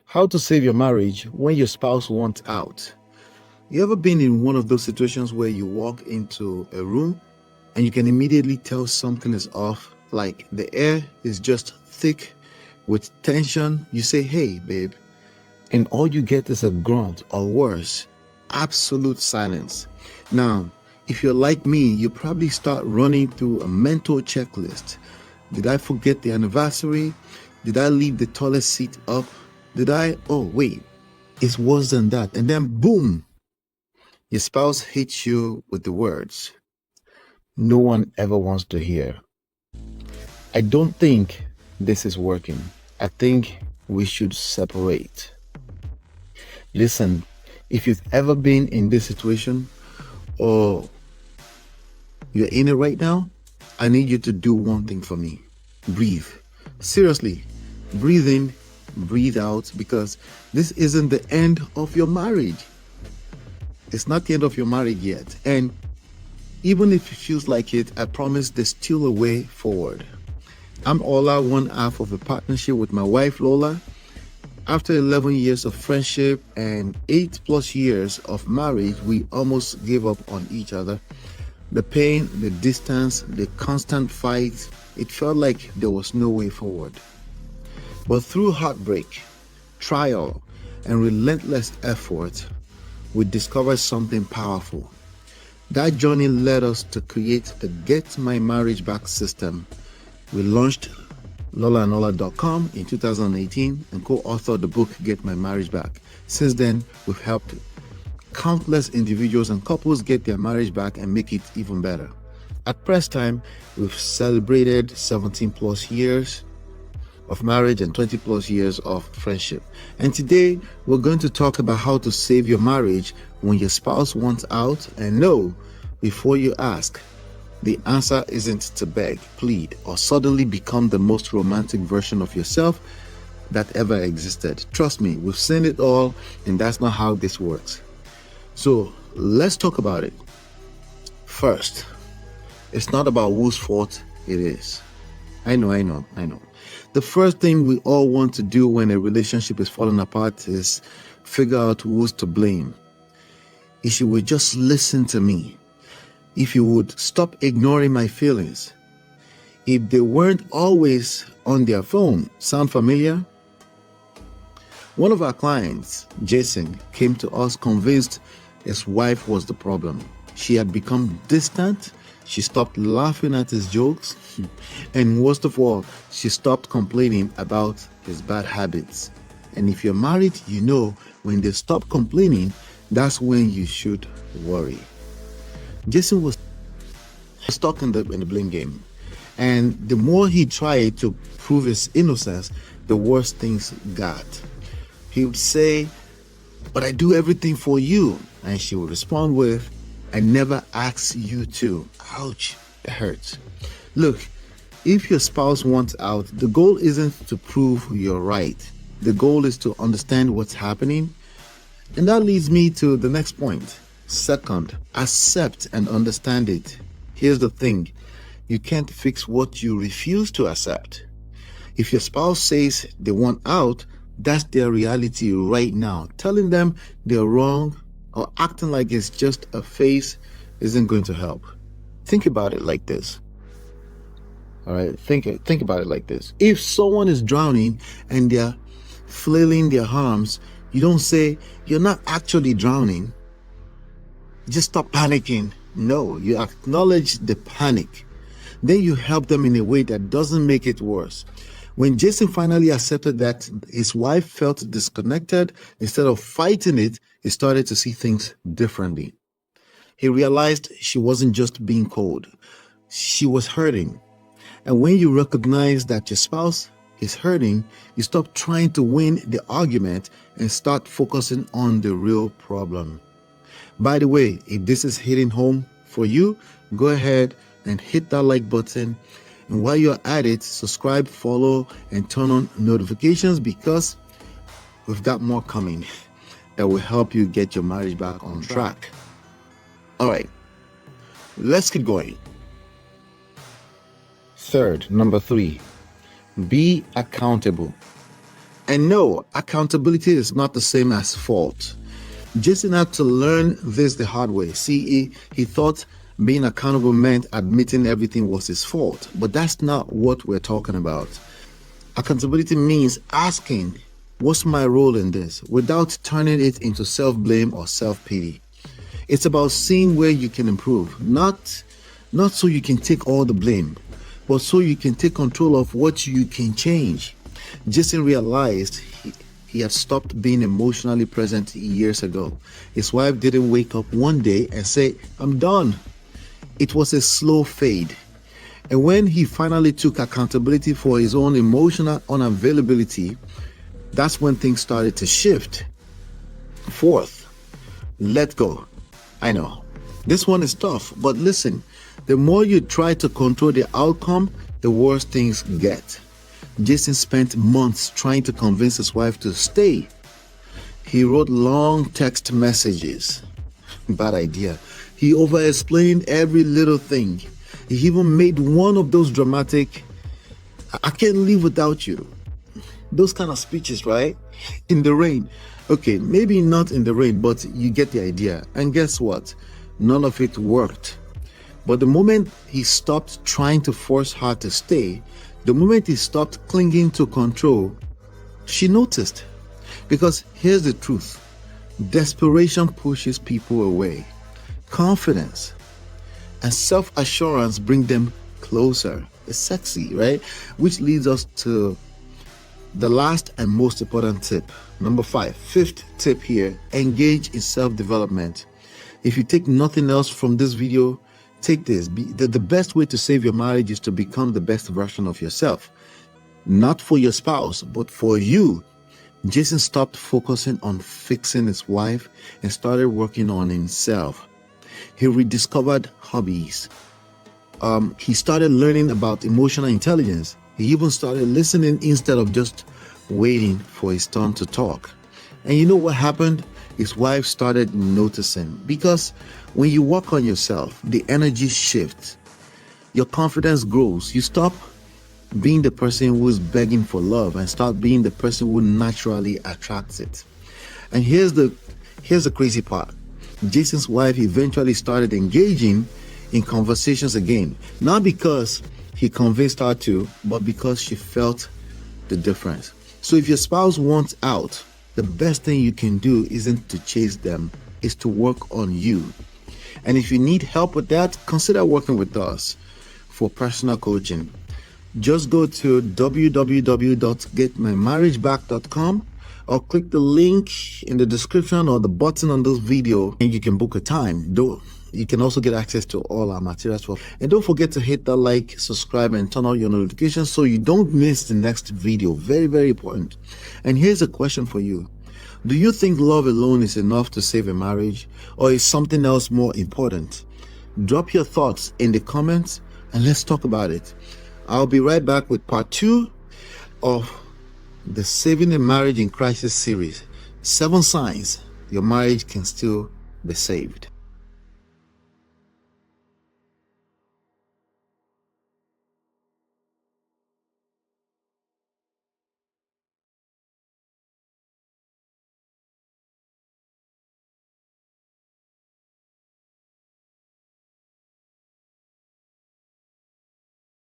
How to save your marriage when your spouse wants out. You ever been in one of those situations where you walk into a room and you can immediately tell something is off, like the air is just thick with tension? You say, "Hey, babe," and all you get is a grunt or worse, absolute silence. Now, if you're like me, you probably start running through a mental checklist. Did I forget the anniversary? Did I leave the toilet seat up? Oh wait, it's worse than that. And then boom, your spouse hits you with the words no one ever wants to hear. "I don't think this is working. I think we should separate." Listen, if you've ever been in this situation or you're in it right now, I need you to do one thing for me. Breathe. Seriously, breathe in, breathe out, because this isn't the end of your marriage. It's not the end of your marriage yet. And even if it feels like it, I promise there's still a way forward. I'm Ola, one half of a partnership with my wife, Lola. After 11 years of friendship and 8+ years of marriage, we almost gave up on each other. The pain, the distance, the constant fight, it felt like there was no way forward. But through heartbreak, trial, and relentless effort, we discovered something powerful. That journey led us to create the Get My Marriage Back system. We launched LolaOla.com in 2018 and co-authored the book Get My Marriage Back. Since then, we've helped countless individuals and couples get their marriage back and make it even better. At press time, we've celebrated 17+ years of marriage and 20+ years of friendship. And today, we're going to talk about how to save your marriage when your spouse wants out. And no, before you ask, the answer isn't to beg, plead, or suddenly become the most romantic version of yourself that ever existed. Trust me, we've seen it all, and that's not how this works. So let's talk about it. First, it's not about whose fault it is. I know. The first thing we all want to do when a relationship is falling apart is figure out who's to blame. If you would just listen to me, if you would stop ignoring my feelings, if they weren't always on their phone. Sound familiar? One of our clients, Jason, came to us convinced his wife was the problem. She had become distant. She stopped laughing at his jokes. And worst of all, she stopped complaining about his bad habits. And if you're married, you know when they stop complaining, that's when you should worry. Jason was stuck in the blame game. And the more he tried to prove his innocence, the worse things got. He would say, "But I do everything for you." And she would respond with, "I never asked you to." Ouch, it hurts. Look, if your spouse wants out, the goal isn't to prove you're right. The goal is to understand what's happening. And that leads me to the next point. Second, accept and understand it. Here's the thing. You can't fix what you refuse to accept. If your spouse says they want out, that's their reality right now. Telling them they're wrong or acting like it's just a phase isn't going to help. Think about it like this. All right, think about it like this. If someone is drowning and they're flailing their arms, you don't say, "You're not actually drowning. Just stop panicking." No, you acknowledge the panic. Then you help them in a way that doesn't make it worse. When Jason finally accepted that his wife felt disconnected, instead of fighting it, he started to see things differently. He realized she wasn't just being cold. She was hurting. And when you recognize that your spouse is hurting, you stop trying to win the argument and start focusing on the real problem. By the way, if this is hitting home for you, go ahead and hit that like button. And while you're at it, subscribe, follow, and turn on notifications, because we've got more coming that will help you get your marriage back on track. All right, let's get going. Third, number 3, be accountable. And no, accountability is not the same as fault. Jason had to learn this the hard way. See, he thought being accountable meant admitting everything was his fault, but that's not what we're talking about. Accountability means asking, what's my role in this, without turning it into self-blame or self-pity. It's about seeing where you can improve, not so you can take all the blame, but so you can take control of what you can change. Jason realized he had stopped being emotionally present years ago. His wife didn't wake up one day and say, I'm done. It was a slow fade. And when he finally took accountability for his own emotional unavailability, that's when things started to shift. Fourth, let go. I know, this one is tough, but listen, the more you try to control the outcome, the worse things get. Jason spent months trying to convince his wife to stay. He wrote long text messages. Bad idea. He over-explained every little thing. He even made one of those dramatic, I can't live without you. Those kind of speeches, right? In the rain. Okay, maybe not in the rain, but you get the idea. And guess what? None of it worked. But the moment he stopped trying to force her to stay, the moment he stopped clinging to control, she noticed. Because here's the truth. Desperation pushes people away. Confidence and self-assurance bring them closer. It's sexy, right? Which leads us to the last and most important tip. Number 5, fifth tip here, engage in self-development. If you take nothing else from this video, take this. The best way to save your marriage is to become the best version of yourself. Not for your spouse, but for you. Jason stopped focusing on fixing his wife and started working on himself. He rediscovered hobbies. He started learning about emotional intelligence. He even started listening instead of just waiting for his turn to talk. And you know what happened? His wife started noticing. Because when you work on yourself, the energy shifts. Your confidence grows. You stop being the person who is begging for love and start being the person who naturally attracts it. And here's the crazy part. Jason's wife eventually started engaging in conversations again, not because he convinced her to, but because she felt the difference. So if your spouse wants out, the best thing you can do isn't to chase them, is to work on you. And if you need help with that, consider working with us for personal coaching. Just go to www.getmymarriageback.com or click the link in the description or the button on this video and you can book a time. You can also get access to all our materials. And don't forget to hit that like, subscribe, and turn on your notifications so you don't miss the next video. Very, very important. And here's a question for you. Do you think love alone is enough to save a marriage, or is something else more important? Drop your thoughts in the comments and let's talk about it. I'll be right back with part 2 of the Saving a Marriage in Crisis series. 7 signs your marriage can still be saved.